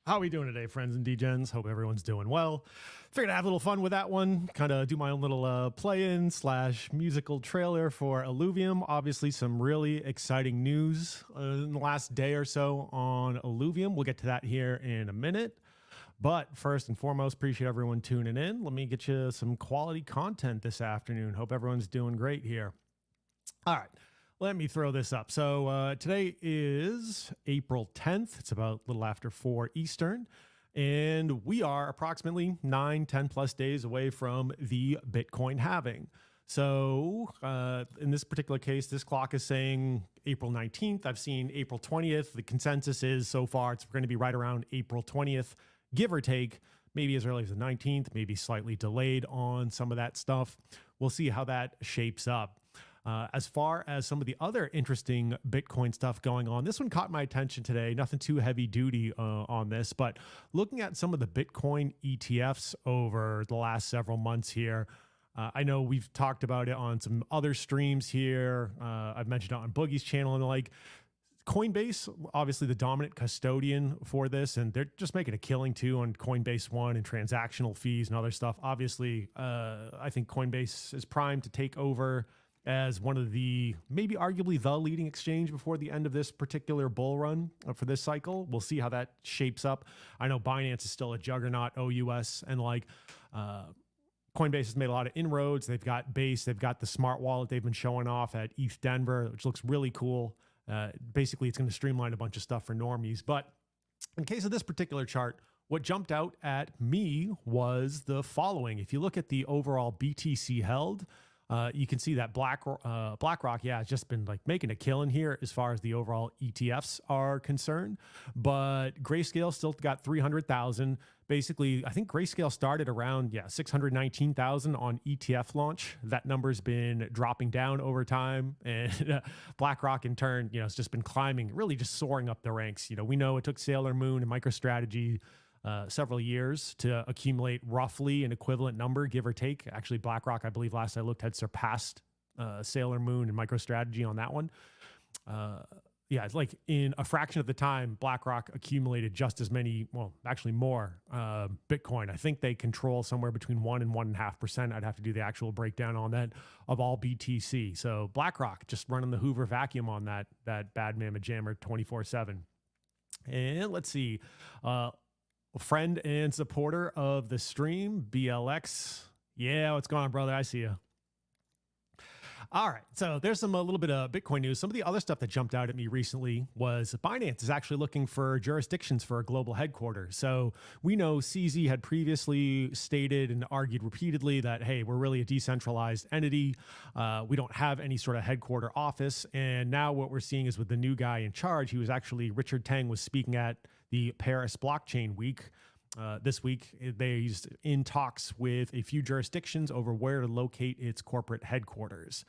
How are we doing today, friends and degens? Hope everyone's doing well. Figured I'd have a little fun with that one. Kind of do my own little play-in / musical trailer for Illuvium. Obviously, some really exciting news in the last day or so on Illuvium. We'll get to that here in a minute. But first and foremost, appreciate everyone tuning in. Let me get you some quality content this afternoon. Hope everyone's doing great here. All right. Let me throw this up. So today is April 10th. It's about a little after 4 Eastern. And we are approximately 10 plus days away from the Bitcoin halving. So in this particular case, this clock is saying April 19th. I've seen April 20th. The consensus is so far it's going to be right around April 20th, give or take. Maybe as early as the 19th, maybe slightly delayed on some of that stuff. We'll see how that shapes up. As far as some of the other interesting Bitcoin stuff going on, this one caught my attention today. Nothing too heavy duty on this, but looking at some of the Bitcoin ETFs over the last several months here, I know we've talked about it on some other streams here. I've mentioned it on Boogie's channel and the like. Coinbase, obviously the dominant custodian for this, and they're just making a killing too on Coinbase One and transactional fees and other stuff. Obviously, I think Coinbase is primed to take over as one of the, maybe arguably the leading exchange before the end of this particular bull run for this cycle. We'll see how that shapes up. I know Binance is still a juggernaut, OUS, and like Coinbase has made a lot of inroads. They've got Base, they've got the smart wallet they've been showing off at ETH Denver, which looks really cool. Basically, it's going to streamline a bunch of stuff for normies. But in case of this particular chart, what jumped out at me was the following. If you look at the overall BTC held, you can see that BlackRock, yeah, has just been like making a killing here as far as the overall ETFs are concerned. But Grayscale still got 300,000. Basically, I think Grayscale started around 619,000 on ETF launch. That number's been dropping down over time, and BlackRock in turn, it's just been climbing, really just soaring up the ranks. We know it took Sailor Moon and MicroStrategy several years to accumulate roughly an equivalent number, give or take. Actually, BlackRock, I believe last I looked, had surpassed Sailor Moon and MicroStrategy on that one. It's like in a fraction of the time, BlackRock accumulated just as many, well, actually more Bitcoin. I think they control somewhere between 1 and 1.5%. I'd have to do the actual breakdown on that of all BTC. So BlackRock just running the Hoover vacuum on that bad mamma jammer 24/7. And let's see. Friend and supporter of the stream, BLX. Yeah, what's going on, brother? I see you. All right, so there's a little bit of Bitcoin news. Some of the other stuff that jumped out at me recently was Binance is actually looking for jurisdictions for a global headquarters. So we know CZ had previously stated and argued repeatedly that, hey, we're really a decentralized entity. We don't have any sort of headquarter office. And now what we're seeing is with the new guy in charge, Richard Tang was speaking at the Paris Blockchain Week. This week, they're in talks with a few jurisdictions over where to locate its corporate headquarters.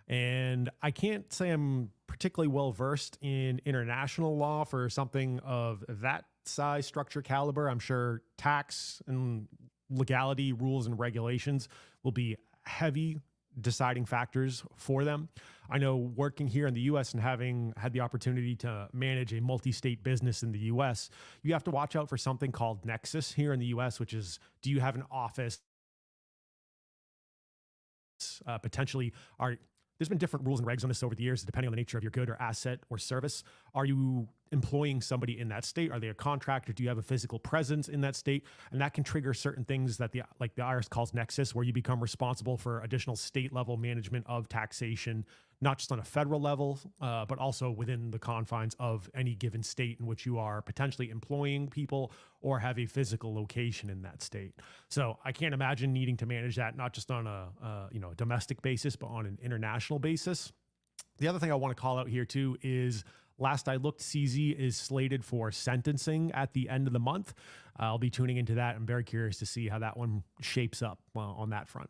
And I can't say I'm particularly well versed in international law for something of that size, structure, caliber. I'm sure tax and legality, rules, and regulations will be heavy deciding factors for them. I know working here in the US and having had the opportunity to manage a multi-state business in the US, you have to watch out for something called Nexus here in the US, which is, do you have an office? Potentially, there's been different rules and regs on this over the years, depending on the nature of your good or asset or service. Are you employing somebody in that state? Are they a contractor? Do you have a physical presence in that state? And that can trigger certain things that the IRS calls nexus, where you become responsible for additional state level management of taxation, not just on a federal level, but also within the confines of any given state in which you are potentially employing people or have a physical location in that state. So I can't imagine needing to manage that, not just on a domestic basis, but on an international basis. The other thing I want to call out here too is, last I looked, CZ is slated for sentencing at the end of the month. I'll be tuning into that. I'm very curious to see how that one shapes up on that front.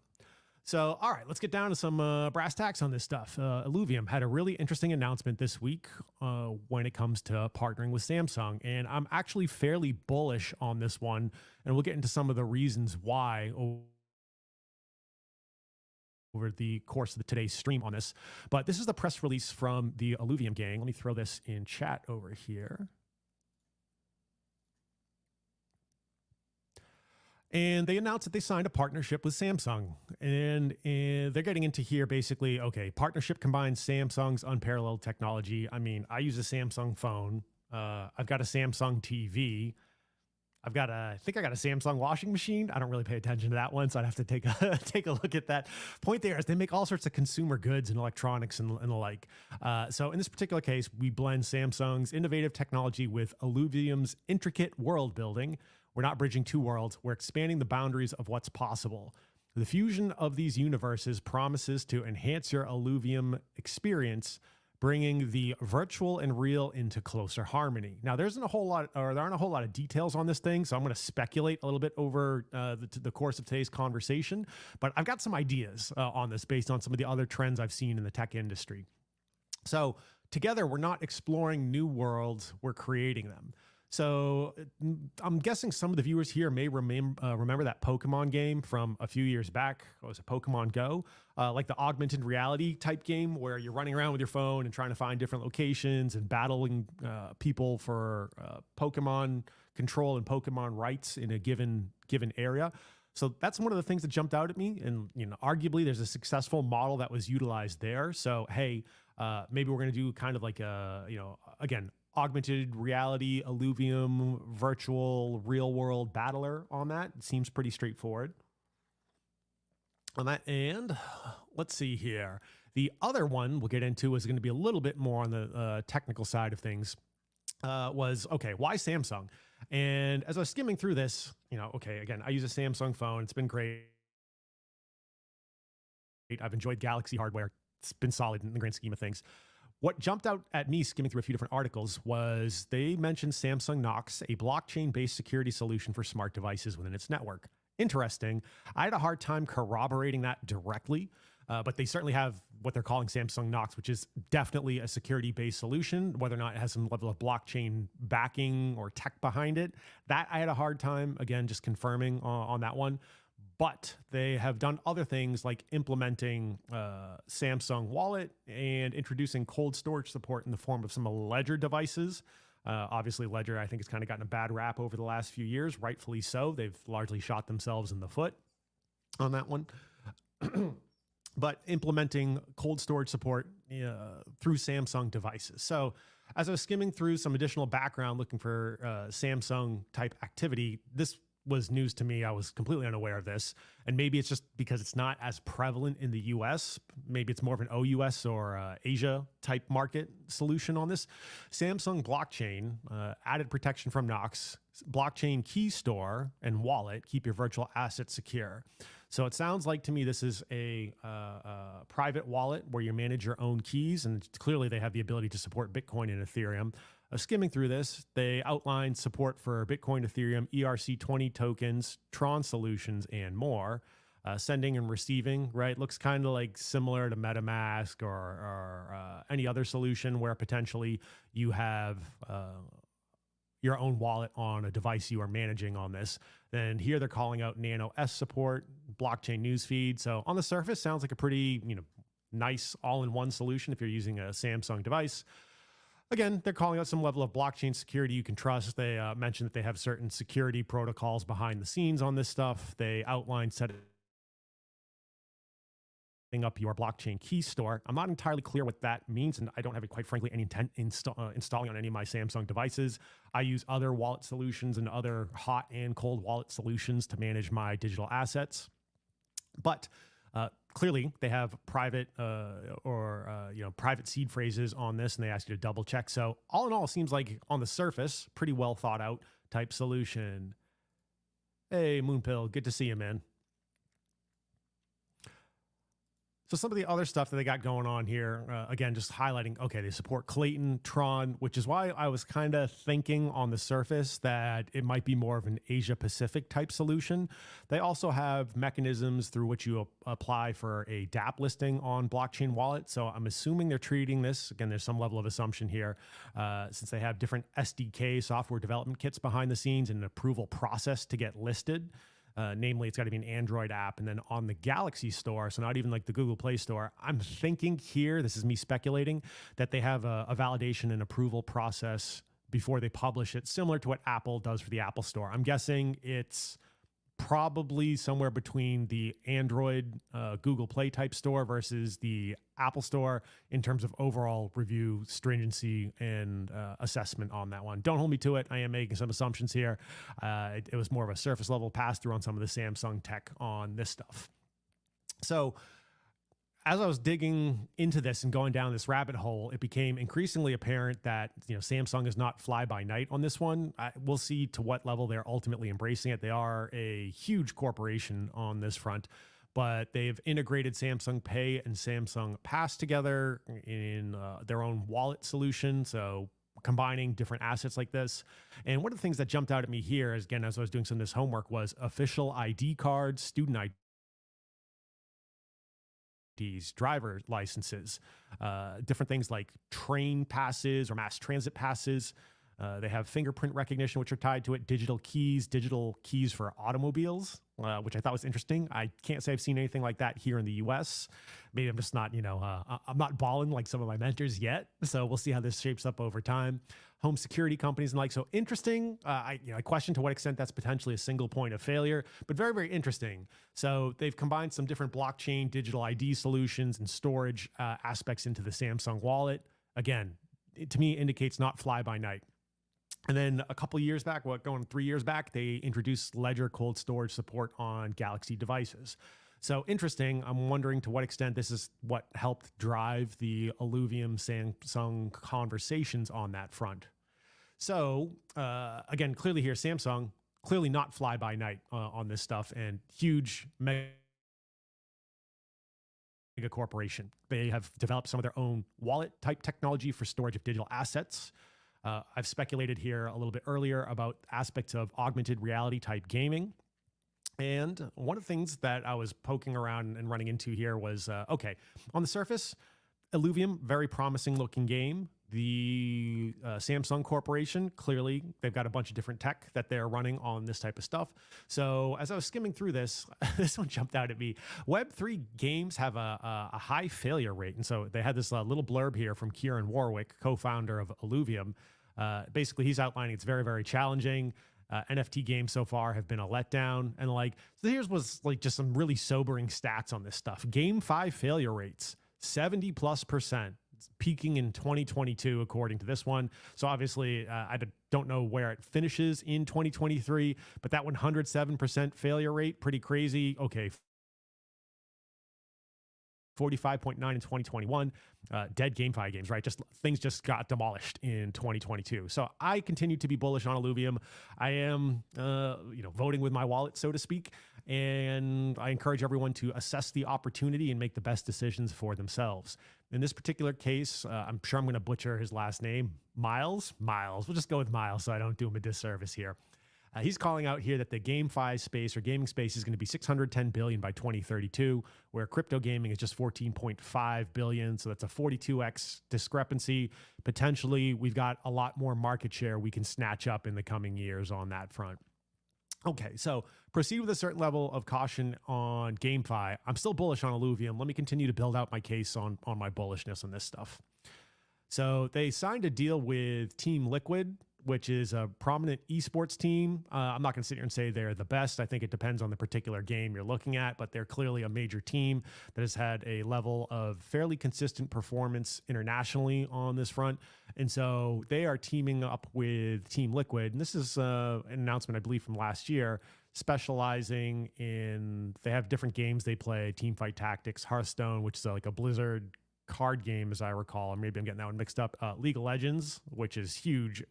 So, all right, let's get down to some brass tacks on this stuff. Illuvium had a really interesting announcement this week when it comes to partnering with Samsung. And I'm actually fairly bullish on this one. And we'll get into some of the reasons why over the course of today's stream on this. But this is the press release from the Illuvium gang. Let me throw this in chat over here. And they announced that they signed a partnership with Samsung. And they're getting into here basically, okay, partnership combines Samsung's unparalleled technology. I mean, I use a Samsung phone. I've got a Samsung TV. I think I got a Samsung washing machine. I don't really pay attention to that one, so I'd have to take a take a look at that. Point there is they make all sorts of consumer goods and electronics and the like. So in this particular case, we blend Samsung's innovative technology with Illuvium's intricate world building. We're not bridging two worlds. We're expanding the boundaries of what's possible. The fusion of these universes promises to enhance your Illuvium experience, bringing the virtual and real into closer harmony. Now, there aren't a whole lot of details on this thing, so I'm going to speculate a little bit over the course of today's conversation. But I've got some ideas on this based on some of the other trends I've seen in the tech industry. So together, we're not exploring new worlds; we're creating them. So I'm guessing some of the viewers here may remember that Pokemon game from a few years back. What was it, Pokemon Go? Like the augmented reality type game where you're running around with your phone and trying to find different locations and battling people for Pokemon control and Pokemon rights in a given area. So that's one of the things that jumped out at me. And, arguably there's a successful model that was utilized there. So, hey, maybe we're going to do kind of like again, augmented reality, Illuvium, virtual, real world battler on that. It seems pretty straightforward on that. And let's see here. The other one we'll get into is going to be a little bit more on the technical side of things. Was, okay, why Samsung? And as I was skimming through this, okay, again, I use a Samsung phone. It's been great. I've enjoyed Galaxy hardware. It's been solid in the grand scheme of things. What jumped out at me skimming through a few different articles was they mentioned Samsung Knox, a blockchain-based security solution for smart devices within its network. Interesting. I had a hard time corroborating that directly, but they certainly have what they're calling Samsung Knox, which is definitely a security-based solution. Whether or not it has some level of blockchain backing or tech behind it, that I had a hard time, again, just confirming on that one. But they have done other things like implementing Samsung Wallet and introducing cold storage support in the form of some Ledger devices. Obviously, Ledger, I think, has kind of gotten a bad rap over the last few years, rightfully so. They've largely shot themselves in the foot on that one. But implementing cold storage support through Samsung devices. So as I was skimming through some additional background looking for Samsung type activity, this was news to me. I was completely unaware of this. And maybe it's just because it's not as prevalent in the US. Maybe it's more of an OUS or Asia type market solution on this. Samsung blockchain, added protection from Knox, blockchain key store and wallet, keep your virtual assets secure. So it sounds like to me this is a private wallet where you manage your own keys. And clearly they have the ability to support Bitcoin and Ethereum. Skimming through this, they outlined support for Bitcoin, Ethereum, ERC20 tokens, Tron solutions, and more. Sending and receiving, right? Looks kind of like similar to MetaMask or any other solution where potentially you have your own wallet on a device you are managing on this. Then here they're calling out Nano S support, blockchain newsfeed. So on the surface, sounds like a pretty nice all-in-one solution if you're using a Samsung device. Again, they're calling out some level of blockchain security you can trust. They mentioned that they have certain security protocols behind the scenes on this stuff. They outlined setting up your blockchain key store. I'm not entirely clear what that means, and I don't have, quite frankly, any intent installing on any of my Samsung devices. I use other wallet solutions and other hot and cold wallet solutions to manage my digital assets. But clearly, they have private private seed phrases on this, and they ask you to double check. So all in all, it seems like on the surface, pretty well thought out type solution. Hey, Moonpill, good to see you, man. So some of the other stuff that they got going on here, again, just highlighting, okay, they support Clayton, Tron, which is why I was kind of thinking on the surface that it might be more of an Asia-Pacific type solution. They also have mechanisms through which you apply for a DApp listing on blockchain wallet. So I'm assuming they're treating this, again, there's some level of assumption here, since they have different SDK software development kits behind the scenes and an approval process to get listed. Namely, it's got to be an Android app, and then on the Galaxy Store, so not even like the Google Play Store, I'm thinking here, this is me speculating, that they have a validation and approval process before they publish it, similar to what Apple does for the Apple Store. I'm guessing it's probably somewhere between the Android Google Play type store versus the Apple Store in terms of overall review stringency and assessment on that one. Don't hold me to it. I am making some assumptions here. It was more of a surface level pass through on some of the Samsung tech on this stuff. So as I was digging into this and going down this rabbit hole, it became increasingly apparent that Samsung is not fly by night on this one. We'll see to what level they're ultimately embracing it. They are a huge corporation on this front, but they've integrated Samsung Pay and Samsung Pass together in their own wallet solution. So combining different assets like this. And one of the things that jumped out at me here, again, as I was doing some of this homework, was official ID cards, student IDs, driver licenses, different things like train passes or mass transit passes. They have fingerprint recognition, which are tied to it, digital keys for automobiles, which I thought was interesting. I can't say I've seen anything like that here in the US. Maybe I'm just not, I'm not balling like some of my mentors yet. So we'll see how this shapes up over time. Home security companies and so interesting. I question to what extent that's potentially a single point of failure, but very, very interesting. So they've combined some different blockchain, digital ID solutions and storage aspects into the Samsung wallet. Again, it to me indicates not fly by night. And then a couple years back, going 3 years back, they introduced Ledger cold storage support on Galaxy devices. So interesting. I'm wondering to what extent this is what helped drive the Illuvium Samsung conversations on that front. So again, clearly here, Samsung, clearly not fly by night on this stuff, and huge mega corporation. They have developed some of their own wallet type technology for storage of digital assets. I've speculated here a little bit earlier about aspects of augmented reality type gaming. And one of the things that I was poking around and running into here was, okay, on the surface, Illuvium, very promising looking game. The Samsung Corporation, clearly, they've got a bunch of different tech that they're running on this type of stuff. So as I was skimming through this, this one jumped out at me. Web3 games have a high failure rate. And so they had this little blurb here from Kieran Warwick, co-founder of Illuvium. Basically, he's outlining it's very, very challenging. NFT games so far have been a letdown. And so here's was just some really sobering stats on this stuff. GameFi failure rates, 70+%, peaking in 2022, according to this one. So obviously, I don't know where it finishes in 2023, but that 107% failure rate, pretty crazy. Okay. 45.9 in 2021, dead GameFi games, right? Things just got demolished in 2022. So I continue to be bullish on Illuvium. I am, voting with my wallet, so to speak. And I encourage everyone to assess the opportunity and make the best decisions for themselves. In this particular case, I'm sure I'm going to butcher his last name, Miles. We'll just go with Miles so I don't do him a disservice here. He's calling out here that the GameFi space or gaming space is going to be $610 billion by 2032, where crypto gaming is just $14.5 billion. So that's a 42x discrepancy. Potentially, we've got a lot more market share we can snatch up in the coming years on that front. Okay, so proceed with a certain level of caution on GameFi. I'm still bullish on Illuvium. Let me continue to build out my case on my bullishness on this stuff. So they signed a deal with Team Liquid, which is a prominent esports team. I'm not going to sit here and say they're the best. I think it depends on the particular game you're looking at, but they're clearly a major team that has had a level of fairly consistent performance internationally on this front. And so they are teaming up with Team Liquid. And this is an announcement, I believe, from last year, specializing in, they have different games they play, Teamfight Tactics, Hearthstone, which is like a Blizzard card game, as I recall, or maybe I'm getting that one mixed up, League of Legends, which is huge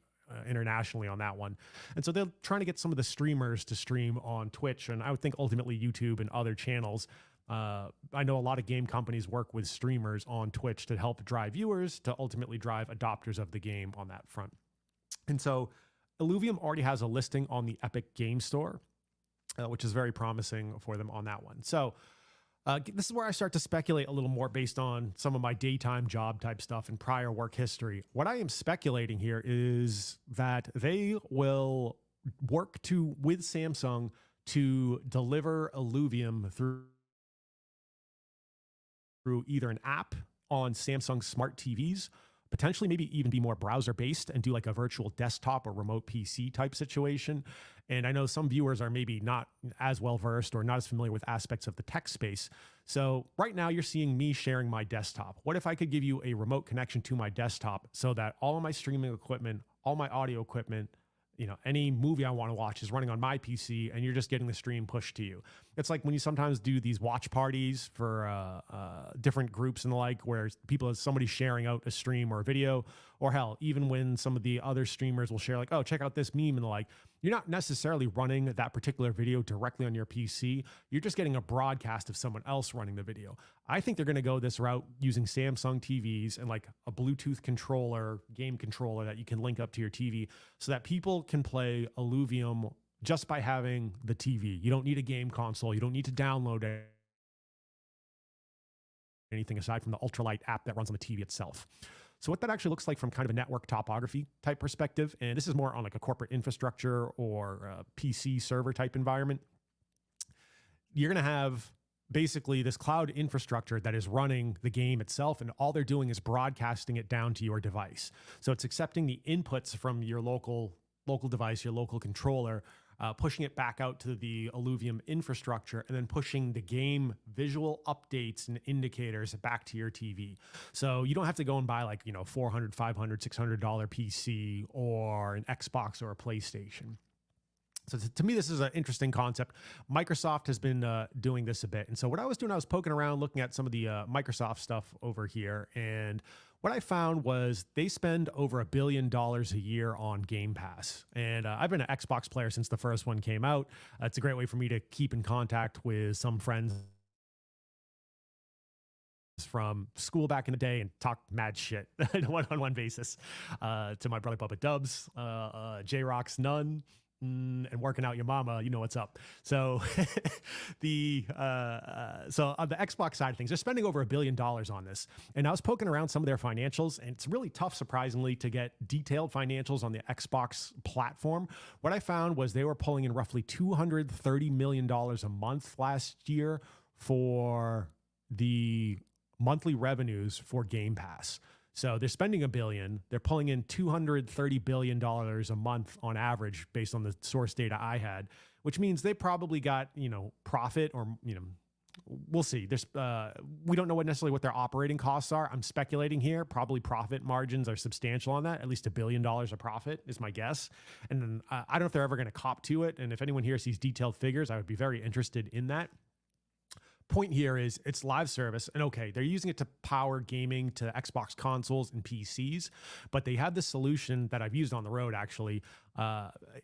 internationally on that one. And so they're trying to get some of the streamers to stream on Twitch, and I would think ultimately YouTube and other channels. I know a lot of game companies work with streamers on Twitch to help drive viewers, to ultimately drive adopters of the game on that front. And so Illuvium already has a listing on the Epic Game Store, which is very promising for them on that one. So this is where I start to speculate a little more based on some of my daytime job type stuff and prior work history. What I am speculating here is that they will work with Samsung to deliver Illuvium through either an app on Samsung smart TVs, potentially maybe even be more browser based and do like a virtual desktop or remote PC type situation. And I know some viewers are maybe not as well versed or not as familiar with aspects of the tech space. So right now you're seeing me sharing my desktop. What if I could give you a remote connection to my desktop so that all of my streaming equipment, all my audio equipment, any movie I want to watch is running on my PC and you're just getting the stream pushed to you. It's like when you sometimes do these watch parties for different groups and the like, where somebody's sharing out a stream or a video, or hell, even when some of the other streamers will share like, oh, check out this meme and the like, you're not necessarily running that particular video directly on your PC. You're just getting a broadcast of someone else running the video. I think they're going to go this route using Samsung TVs and like a Bluetooth controller, game controller that you can link up to your TV so that people can play Illuvium just by having the TV. You don't need a game console. You don't need to download anything aside from the ultralight app that runs on the TV itself. So what that actually looks like from kind of a network topography type perspective, and this is more on like a corporate infrastructure or a PC server type environment, you're going to have basically this cloud infrastructure that is running the game itself, and all they're doing is broadcasting it down to your device. So it's accepting the inputs from your local device, your local controller, pushing it back out to the Illuvium infrastructure, and then pushing the game visual updates and indicators back to your TV. So you don't have to go and buy like, $400, $500, $600 PC or an Xbox or a PlayStation. So to me, this is an interesting concept. Microsoft has been doing this a bit. And so what I was doing, I was poking around, looking at some of the Microsoft stuff over here. And what I found was they spend over $1 billion a year on Game Pass. And I've been an Xbox player since the first one came out. It's a great way for me to keep in contact with some friends from school back in the day and talk mad shit on a one-on-one basis to my brother Bubba Dubs, J-Rock's None, and working out your mama, you know what's up. So so on the Xbox side of things, they're spending over $1 billion on this. And I was poking around some of their financials, and it's really tough, surprisingly, to get detailed financials on the Xbox platform. What I found was they were pulling in roughly $230 million a month last year for the monthly revenues for Game Pass. So they're spending $1 billion. They're pulling in $230 billion a month on average based on the source data I had, which means they probably got, profit or, we'll see. We don't know necessarily what their operating costs are. I'm speculating here. Probably profit margins are substantial on that. At least $1 billion of profit is my guess. And then I don't know if they're ever going to cop to it. And if anyone here sees detailed figures, I would be very interested in that. Point here is it's live service, and okay, they're using it to power gaming to Xbox consoles and PCs, but they have this solution that I've used on the road actually.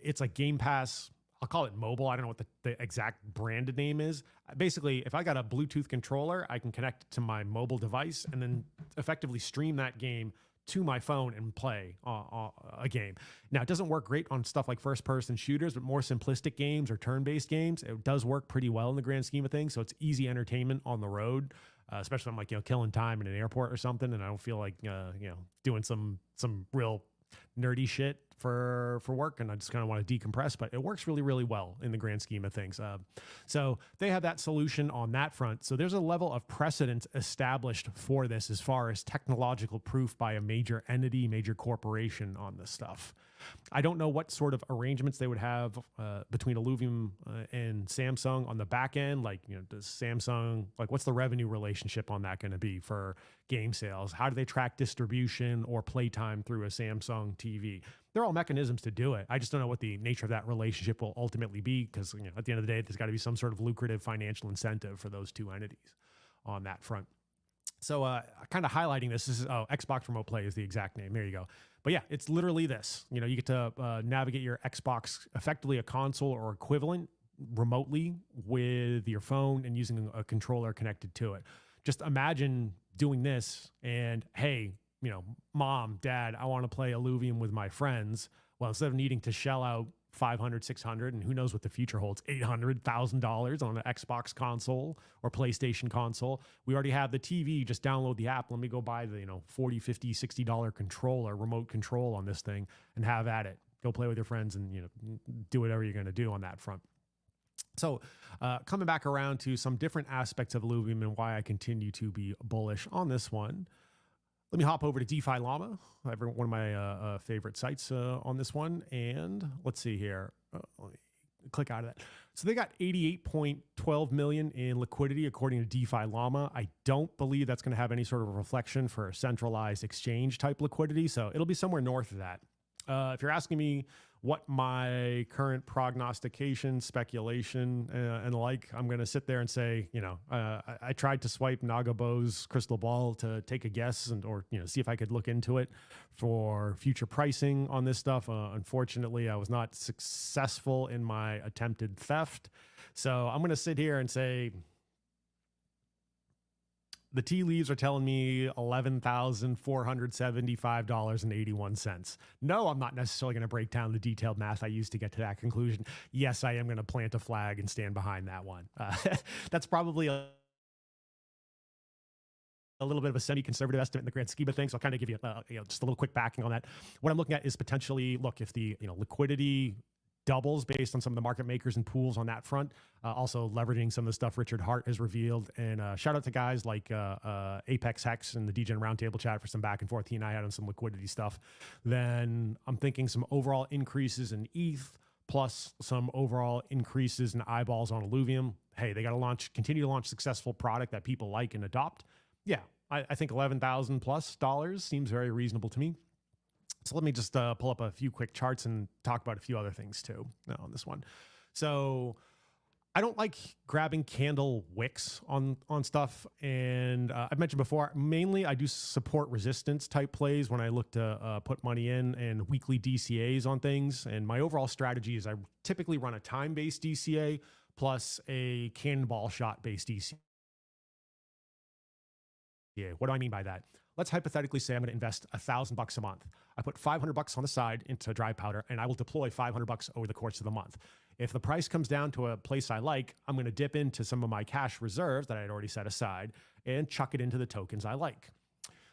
It's like Game Pass. I'll call it mobile. I don't know what the exact branded name is. Basically, if I got a Bluetooth controller, I can connect it to my mobile device and then effectively stream that game to my phone and play a game. Now, it doesn't work great on stuff like first-person shooters, but more simplistic games or turn-based games, it does work pretty well in the grand scheme of things. So it's easy entertainment on the road, especially when I'm like, killing time in an airport or something, and I don't feel like, doing some real nerdy shit for work, and I just kind of want to decompress, but it works really, really well in the grand scheme of things. So they have that solution on that front. So there's a level of precedent established for this as far as technological proof by a major entity, major corporation on this stuff. I don't know what sort of arrangements they would have between Illuvium and Samsung on the back end. Like, does Samsung, what's the revenue relationship on that going to be for game sales? How do they track distribution or playtime through a Samsung TV? They're all mechanisms to do it. I just don't know what the nature of that relationship will ultimately be, because at the end of the day, there's got to be some sort of lucrative financial incentive for those two entities on that front. So kind of highlighting this is Xbox Remote Play is the exact name. There you go. But yeah, it's literally this. You get to navigate your Xbox, effectively a console or equivalent, remotely with your phone and using a controller connected to it. Just imagine doing this and, hey, mom, dad, I want to play Illuvium with my friends. Well, instead of needing to shell out $500, $600, and who knows what the future holds, $800, $1,000 on an Xbox console or PlayStation console, we already have the TV. Just download the app. Let me go buy the $40, $50, $60 controller, remote control on this thing, and have at it. Go play with your friends and do whatever you're going to do on that front. So coming back around to some different aspects of Illuvium and why I continue to be bullish on this one. Let me hop over to DeFi Llama, one of my favorite sites on this one. And let's see here. Let me click out of that. So they got 88.12 million in liquidity according to DeFi Llama. I don't believe that's going to have any sort of reflection for centralized exchange type liquidity. So it'll be somewhere north of that. If you're asking me what my current prognostication, speculation, and the like, I'm going to sit there and say, I tried to swipe Nagabo's crystal ball to take a guess or see if I could look into it for future pricing on this stuff. Unfortunately, I was not successful in my attempted theft. So I'm going to sit here and say, the tea leaves are telling me $11,475.81. No, I'm not necessarily going to break down the detailed math I used to get to that conclusion. Yes, I am going to plant a flag and stand behind that one. That's probably a little bit of a semi-conservative estimate in the grand scheme of things. I'll kind of give you, just a little quick backing on that. What I'm looking at is potentially, look, if the liquidity doubles based on some of the market makers and pools on that front. Also leveraging some of the stuff Richard Hart has revealed. And shout out to guys like Apex Hex and the DGen Roundtable chat for some back and forth he and I had on some liquidity stuff. Then I'm thinking some overall increases in ETH plus some overall increases in eyeballs on Illuvium. Hey, they got to continue to launch successful product that people like and adopt. Yeah, I think $11,000 plus seems very reasonable to me. So let me just pull up a few quick charts and talk about a few other things too on this one. So I don't like grabbing candle wicks on stuff. And I've mentioned before, mainly I do support resistance type plays when I look to put money in and weekly DCAs on things. And my overall strategy is I typically run a time-based DCA plus a cannonball shot-based DCA. What do I mean by that? Let's hypothetically say I'm going to invest $1,000 a month. I put $500 on the side into dry powder, and I will deploy $500 over the course of the month. If the price comes down to a place I like, I'm going to dip into some of my cash reserves that I had already set aside and chuck it into the tokens I like.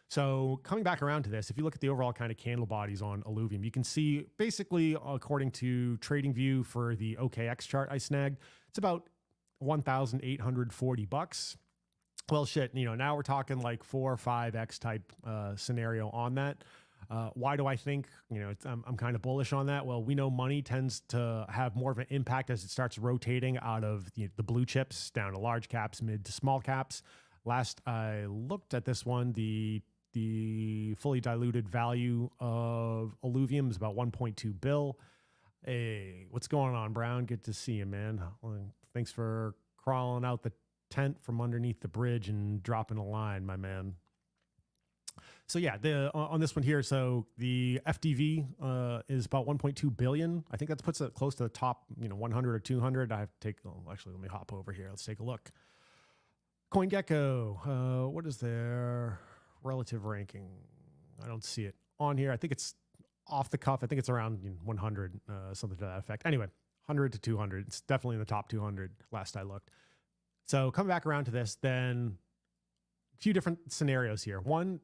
So coming back around to this, if you look at the overall kind of candle bodies on Illuvium, you can see basically, according to TradingView for the OKX chart I snagged, it's about $1,840. Well, shit, now we're talking like 4 or 5x type scenario on that. Why do I think, I'm kind of bullish on that? Well, we know money tends to have more of an impact as it starts rotating out of the blue chips down to large caps, mid to small caps. Last I looked at this one, the fully diluted value of Illuvium is about 1.2 bill. Hey, what's going on, Brown? Good to see you, man. Thanks for crawling out the tent from underneath the bridge and dropping a line, my man. So yeah, on this one here, so the FDV is about 1.2 billion. I think that puts it close to the top, 100 or 200. I have to take, actually, let me hop over here. Let's take a look. CoinGecko, what is their relative ranking? I don't see it on here. I think it's off the cuff. I think it's around 100, something to that effect. Anyway, 100 to 200. It's definitely in the top 200 last I looked. So coming back around to this, then a few different scenarios here. One,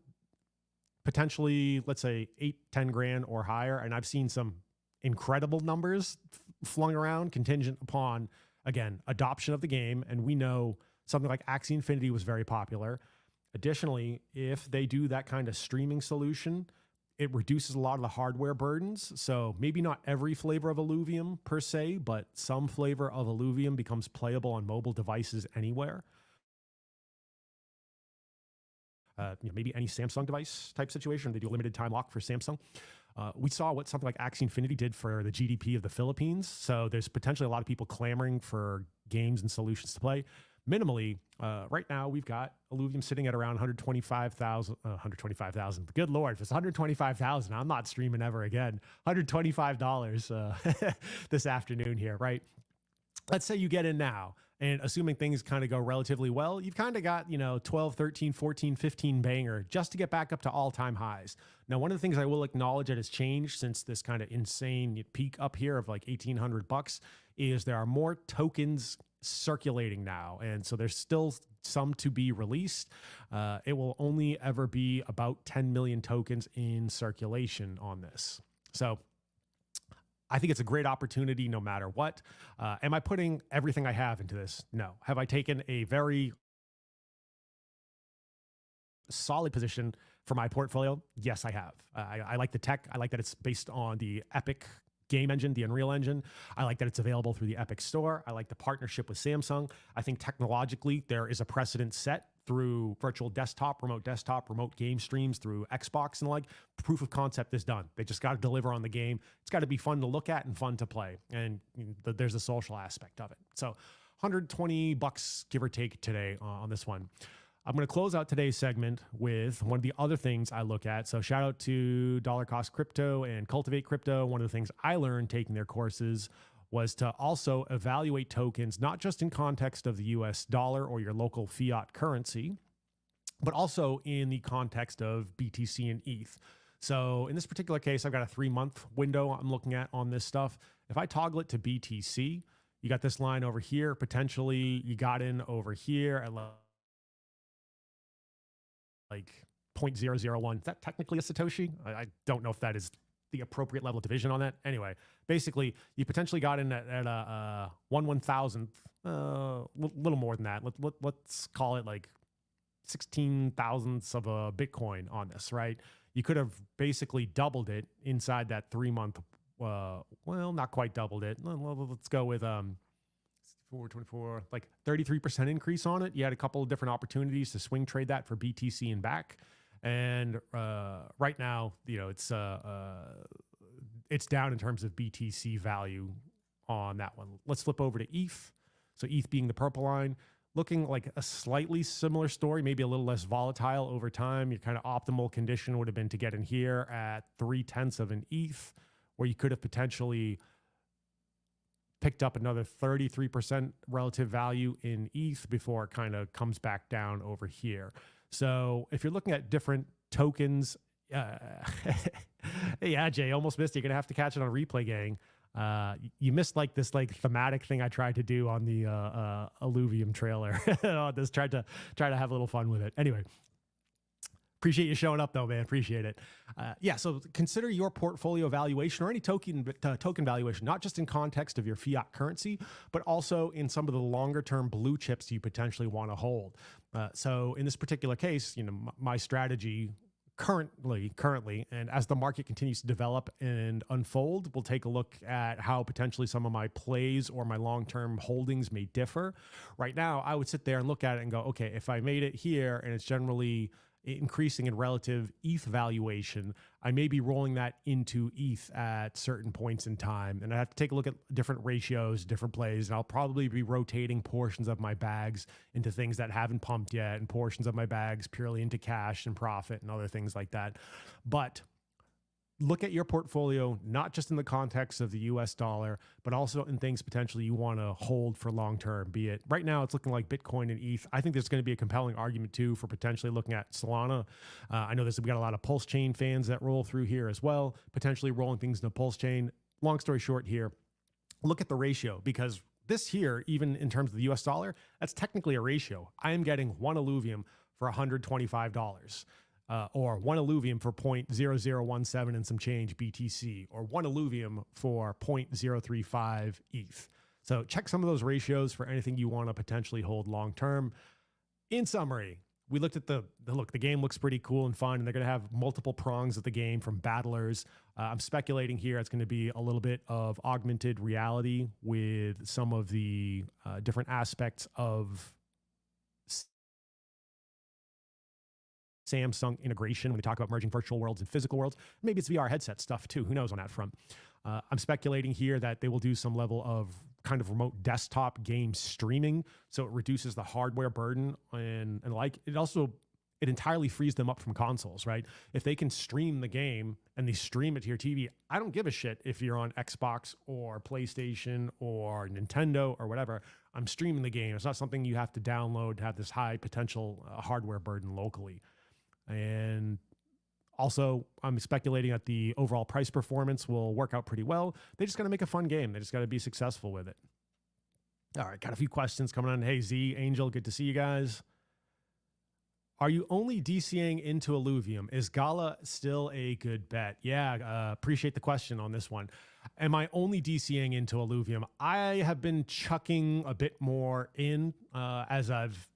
potentially, let's say 8, 10 grand or higher. And I've seen some incredible numbers flung around contingent upon, again, adoption of the game. And we know something like Axie Infinity was very popular. Additionally, if they do that kind of streaming solution, it reduces a lot of the hardware burdens. So maybe not every flavor of Illuvium per se, but some flavor of Illuvium becomes playable on mobile devices anywhere. Maybe any Samsung device type situation. They do a limited time lock for Samsung. We saw what something like Axie Infinity did for the GDP of the Philippines. So there's potentially a lot of people clamoring for games and solutions to play. Minimally, right now we've got Illuvium sitting at around 125,000. 125,000. Good Lord, if it's 125,000, I'm not streaming ever again. $125 this afternoon here, right? Let's say you get in now, and assuming things kind of go relatively well, you've kind of got, 12, 13, 14, 15 banger just to get back up to all-time highs. Now, one of the things I will acknowledge that has changed since this kind of insane peak up here of like $1,800 is there are more tokens circulating now. And so there's still some to be released. It will only ever be about 10 million tokens in circulation on this. So I think it's a great opportunity no matter what. Am I putting everything I have into this? No. Have I taken a very solid position for my portfolio? Yes, I have. I like the tech. I like that it's based on the Epic game engine, the Unreal Engine. I like that it's available through the Epic Store. I like the partnership with Samsung. I think technologically there is a precedent set through virtual desktop, remote game streams through Xbox and the like. Proof of concept is done. They just got to deliver on the game. It's got to be fun to look at and fun to play. And there's a social aspect of it. So $120 give or take today on this one. I'm going to close out today's segment with one of the other things I look at. So shout out to Dollar Cost Crypto and Cultivate Crypto. One of the things I learned taking their courses was to also evaluate tokens, not just in context of the US dollar or your local fiat currency, but also in the context of BTC and ETH. So in this particular case, I've got a 3-month window I'm looking at on this stuff. If I toggle it to BTC, you got this line over here. Potentially you got in over here at like 0.001. Is that technically a Satoshi? I don't know if that is the appropriate level of division on that. Anyway, basically, you potentially got in at a 1/1000th, little more than that. Let's call it like 16 thousandths of a Bitcoin on this, right? You could have basically doubled it inside that 3-month. Well, not quite doubled it. Let's go with 424, like 33% increase on it. You had a couple of different opportunities to swing trade that for BTC and back. And right now, it's down in terms of BTC value on that one. Let's flip over to ETH. So ETH being the purple line, looking like a slightly similar story, maybe a little less volatile over time. Your kind of optimal condition would have been to get in here at 0.3 of an ETH, where you could have potentially picked up another 33% relative value in ETH before it kind of comes back down over here. So if you're looking at different tokens, yeah, Jay, almost missed it. You're going to have to catch it on replay, gang. You missed like this thematic thing I tried to do on the Illuvium trailer. Just tried to have a little fun with it. Anyway, appreciate you showing up though, man. Appreciate it. Yeah, so consider your portfolio valuation or any token valuation, not just in context of your fiat currency, but also in some of the longer term blue chips you potentially want to hold. So in this particular case, my strategy currently, and as the market continues to develop and unfold, we'll take a look at how potentially some of my plays or my long-term holdings may differ. Right now, I would sit there and look at it and go, okay, if I made it here and it's generally increasing in relative ETH valuation, I may be rolling that into ETH at certain points in time. And I have to take a look at different ratios, different plays, and I'll probably be rotating portions of my bags into things that haven't pumped yet and portions of my bags purely into cash and profit and other things like that. But look at your portfolio, not just in the context of the US dollar, but also in things potentially you want to hold for long term, be it right now it's looking like Bitcoin and ETH. I think there's going to be a compelling argument too for potentially looking at Solana. I know we got a lot of Pulse Chain fans that roll through here as well, potentially rolling things into Pulse Chain. Long story short here, look at the ratio, because this here, even in terms of the US dollar, that's technically a ratio. I am getting one Illuvium for $125. Or one Illuvium for 0.0017 and some change BTC, or one Illuvium for 0.035 ETH. So check some of those ratios for anything you want to potentially hold long term. In summary, we looked at the game looks pretty cool and fun, and they're going to have multiple prongs of the game from battlers. I'm speculating here it's going to be a little bit of augmented reality with some of the different aspects of Samsung integration when we talk about merging virtual worlds and physical worlds. Maybe it's VR headset stuff too. Who knows on that front? I'm speculating here that they will do some level of kind of remote desktop game streaming, so it reduces the hardware burden and like it also it entirely frees them up from consoles, right? If they can stream the game and they stream it to your TV, I don't give a shit if you're on Xbox or PlayStation or Nintendo or whatever. I'm streaming the game. It's not something you have to download to have this high potential hardware burden locally. And also, I'm speculating that the overall price performance will work out pretty well. They just got to make a fun game. They just got to be successful with it. All right, got a few questions coming on. Hey, Z, Angel, good to see you guys. Are you only DCing into Illuvium? Is Gala still a good bet? Yeah, appreciate the question on this one. Am I only DCing into Illuvium? I have been chucking a bit more in as I've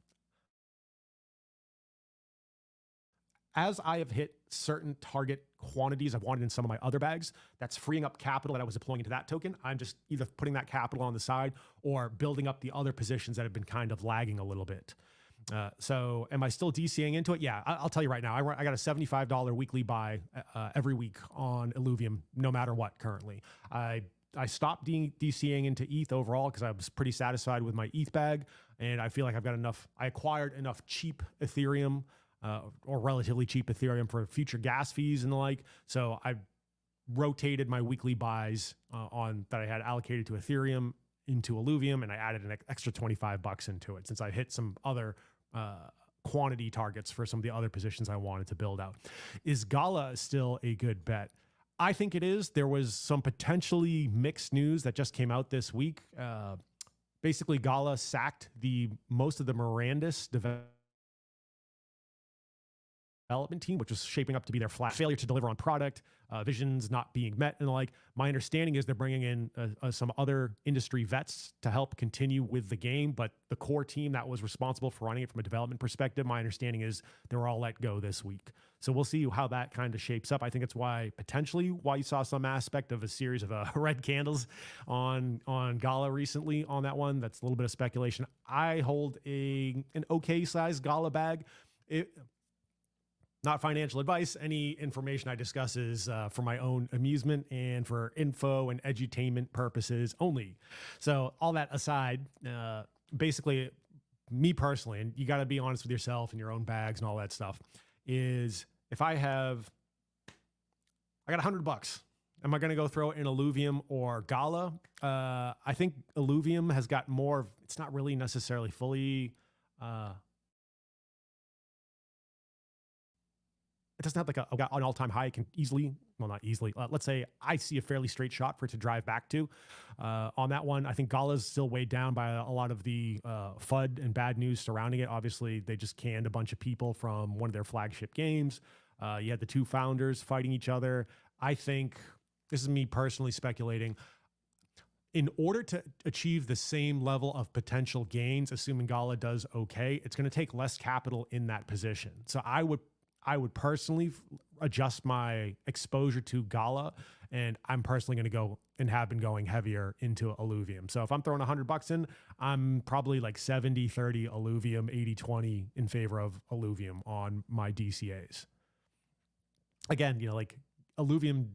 as I have hit certain target quantities I've wanted in some of my other bags, that's freeing up capital that I was deploying into that token. I'm just either putting that capital on the side or building up the other positions that have been kind of lagging a little bit. So am I still DCing into it? Yeah, I'll tell you right now, I got a $75 weekly buy every week on Illuvium, no matter what currently. I stopped DCing into ETH overall because I was pretty satisfied with my ETH bag. And I feel like I've got enough, I acquired enough cheap Ethereum or relatively cheap Ethereum for future gas fees and the like. So I rotated my weekly buys on that I had allocated to Ethereum into Illuvium, and I added an extra $25 into it since I hit some other quantity targets for some of the other positions I wanted to build out. Is Gala still a good bet? I think it is. There was some potentially mixed news that just came out this week. Basically, Gala sacked most of the Mirandus development team, which was shaping up to be their flat failure to deliver on product, visions not being met and the like. My understanding is they're bringing in some other industry vets to help continue with the game, but the core team that was responsible for running it from a development perspective, my understanding is they were all let go this week. So we'll see how that kind of shapes up. I think it's potentially why you saw some aspect of a series of red candles on Gala recently on that one. That's a little bit of speculation. I hold an okay size Gala bag. Not financial advice. Any information I discuss is for my own amusement and for info and edutainment purposes only. So all that aside, basically, me personally, and you got to be honest with yourself and your own bags and all that stuff, is if I got $100. Am I going to go throw it in Illuvium or Gala? I think Illuvium has got more. It's not really necessarily fully. It doesn't have like an all-time high. It can easily, well, not easily. Let's say I see a fairly straight shot for it to drive back to. On that one, I think Gala's still weighed down by a lot of the FUD and bad news surrounding it. Obviously, they just canned a bunch of people from one of their flagship games. You had the two founders fighting each other. I think, this is me personally speculating, in order to achieve the same level of potential gains, assuming Gala does okay, it's going to take less capital in that position. So I would personally adjust my exposure to Gala, and I'm personally going to go and have been going heavier into Illuvium. So if I'm throwing $100 in, I'm probably like 70-30 Illuvium, 80-20 in favor of Illuvium on my DCAs. Again, like Illuvium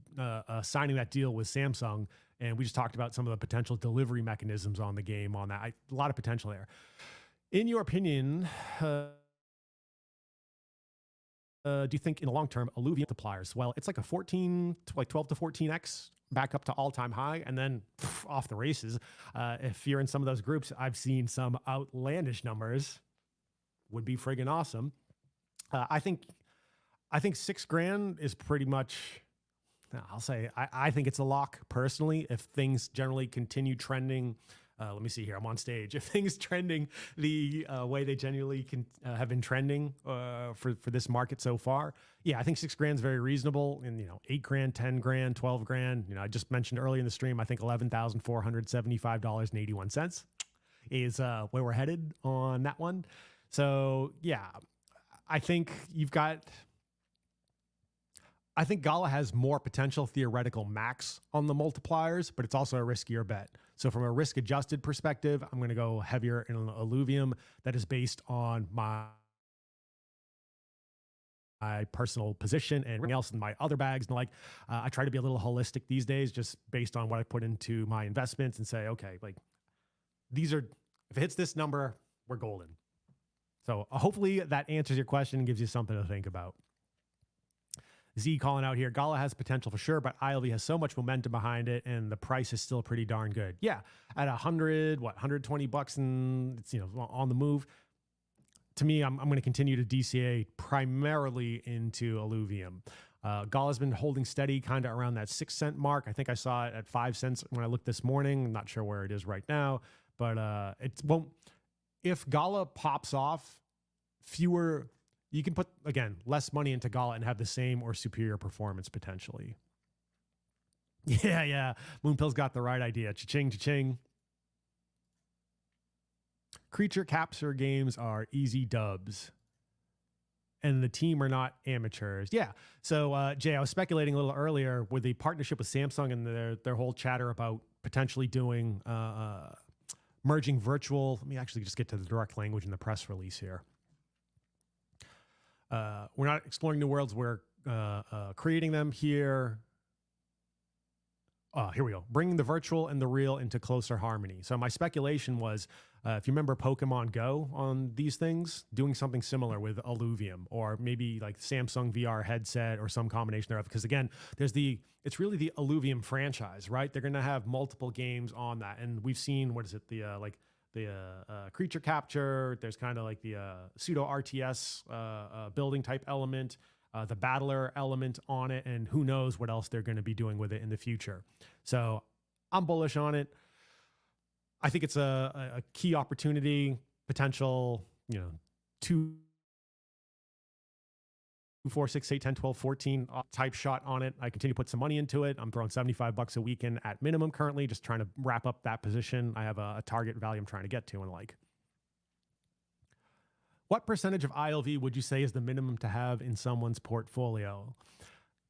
signing that deal with Samsung, and we just talked about some of the potential delivery mechanisms on the game on that. A lot of potential there. In your opinion, do you think in the long term, Illuvium multipliers? Well, it's like a 12 to 14x back up to all-time high, and then off the races. If you're in some of those groups, I've seen some outlandish numbers. Would be friggin' awesome. I think $6,000 is pretty much. I'll say I think it's a lock personally. If things generally continue trending. Let me see here. I'm on stage. If things trending the way they genuinely have been trending for this market so far, yeah, I think $6,000 is very reasonable. And $8,000, $10,000, $12,000. I just mentioned earlier in the stream, I think $11,475.81 is where we're headed on that one. So yeah, I think Gala has more potential theoretical max on the multipliers, but it's also a riskier bet. So from a risk-adjusted perspective, I'm going to go heavier in an Illuvium that is based on my personal position and everything else in my other bags. And I try to be a little holistic these days, just based on what I put into my investments and say, okay, if it hits this number, we're golden. So hopefully that answers your question and gives you something to think about. Z calling out here, Gala has potential for sure, but ILV has so much momentum behind it, and the price is still pretty darn good. Yeah, at $120, and it's on the move. To me, I'm going to continue to DCA primarily into Illuvium. Gala's been holding steady, kind of around that 6 cent mark. I think I saw it at 5 cents when I looked this morning. I'm not sure where it is right now, but it won't. If Gala pops off, you can put, again, less money into Gala and have the same or superior performance potentially. Yeah. Moonpill's got the right idea. Cha-ching, cha-ching. Creature capture games are easy dubs. and the team are not amateurs. Yeah. So, Jay, I was speculating a little earlier with the partnership with Samsung and their whole chatter about potentially doing merging virtual. Let me actually just get to the direct language in the press release here. We're not exploring new worlds. We're creating them here. Here we go. Bringing the virtual and the real into closer harmony. So my speculation was, if you remember Pokemon Go on these things, doing something similar with Illuvium, or maybe like Samsung VR headset or some combination thereof. Because again, it's really the Illuvium franchise, right? They're going to have multiple games on that. And we've seen, what is it? The creature capture. There's kind of like the pseudo RTS building type element. The battler element on it, and who knows what else they're going to be doing with it in the future. So I'm bullish on it. I think it's a key opportunity, potential, 2, 4, 6, 8, 10, 12, 14 type shot on it. I continue to put some money into it. I'm throwing $75 a weekend at minimum currently, just trying to wrap up that position. I have a target value I'm trying to get to and like. What percentage of ILV would you say is the minimum to have in someone's portfolio?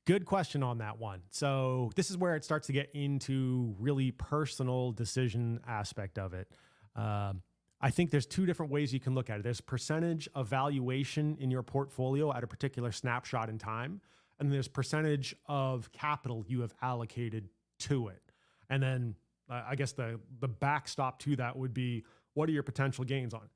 Good question on that one. So this is where it starts to get into really personal decision aspect of it. I think there's 2 different ways you can look at it. There's percentage of valuation in your portfolio at a particular snapshot in time, and there's percentage of capital you have allocated to it. And then I guess the backstop to that would be, what are your potential gains on it?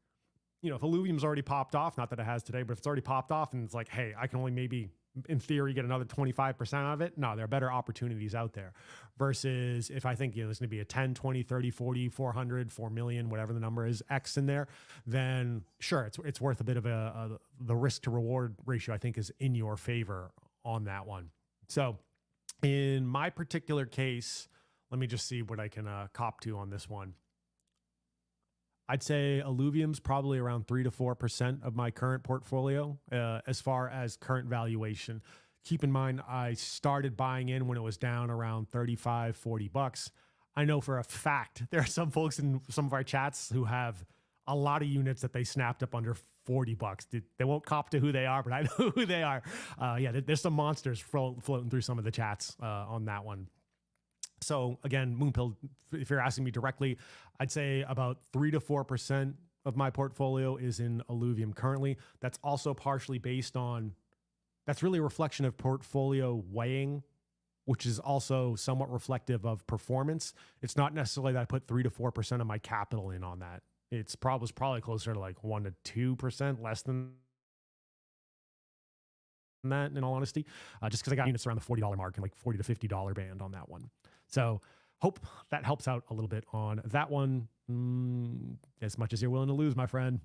If Illuvium's already popped off, not that it has today, but if it's already popped off and it's like, hey, I can only maybe, in theory, get another 25% of it. No, there are better opportunities out there. Versus if I think, there's going to be a 10, 20, 30, 40, 400, 4 million, whatever the number is, X in there, then sure, it's worth a bit of the risk to reward ratio, I think, is in your favor on that one. So in my particular case, let me just see what I can cop to on this one. I'd say Illuvium's probably around 3 to 4% of my current portfolio as far as current valuation. Keep in mind, I started buying in when it was down around 35, 40 bucks. I know for a fact there are some folks in some of our chats who have a lot of units that they snapped up under 40 bucks. They won't cop to who they are, but I know who they are. Yeah, there's some monsters floating through some of the chats on that one. So again, Moonpill, if you're asking me directly, I'd say about 3 to 4% of my portfolio is in Illuvium currently. That's also partially based on, that's really a reflection of portfolio weighing, which is also somewhat reflective of performance. It's not necessarily that I put 3 to 4% of my capital in on that. It's probably closer to like 1 to 2%, less than that, in all honesty, just because I got units around the $40 mark and like $40 to $50 band on that one. So hope that helps out a little bit on that one. As much as you're willing to lose, my friend.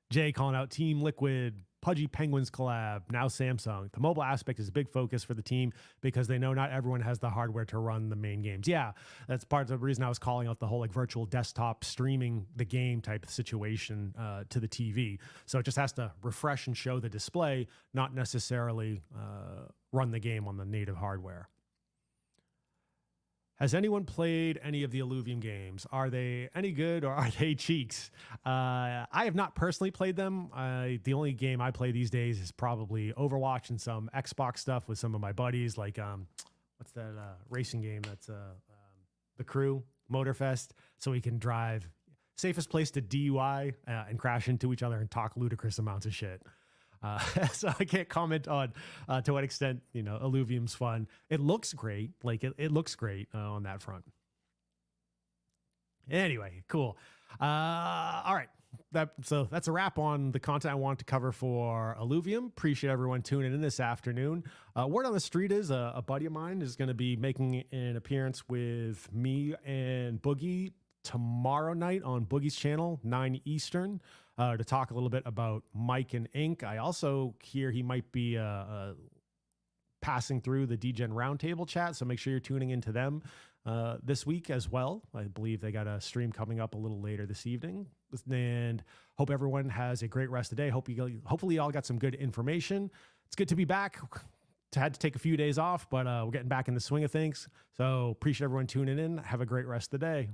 Jay calling out Team Liquid, Pudgy Penguins collab, now Samsung. The mobile aspect is a big focus for the team because they know not everyone has the hardware to run the main games. Yeah, that's part of the reason I was calling out the whole like virtual desktop streaming the game type of situation to the TV. So it just has to refresh and show the display, not necessarily run the game on the native hardware. Has anyone played any of the Illuvium games? Are they any good or are they cheeks? I have not personally played them. The only game I play these days is probably Overwatch and some Xbox stuff with some of my buddies. Like, what's that racing game? That's The Crew, Motorfest. So we can drive. Safest place to DUI and crash into each other and talk ludicrous amounts of shit. So I can't comment on to what extent, Illuvium's fun. It looks great. Like it looks great on that front. Anyway, cool. All right. So that's a wrap on the content I wanted to cover for Illuvium. Appreciate everyone tuning in this afternoon. Word on the street is a buddy of mine is going to be making an appearance with me and Boogie tomorrow night on Boogie's channel, 9 Eastern. To talk a little bit about Mike and Ink. I also hear he might be passing through the DGen Roundtable chat, so make sure you're tuning into them this week as well. I believe they got a stream coming up a little later this evening. And hope everyone has a great rest of the day. Hopefully you all got some good information. It's good to be back. Had to take a few days off, but we're getting back in the swing of things. So appreciate everyone tuning in. Have a great rest of the day.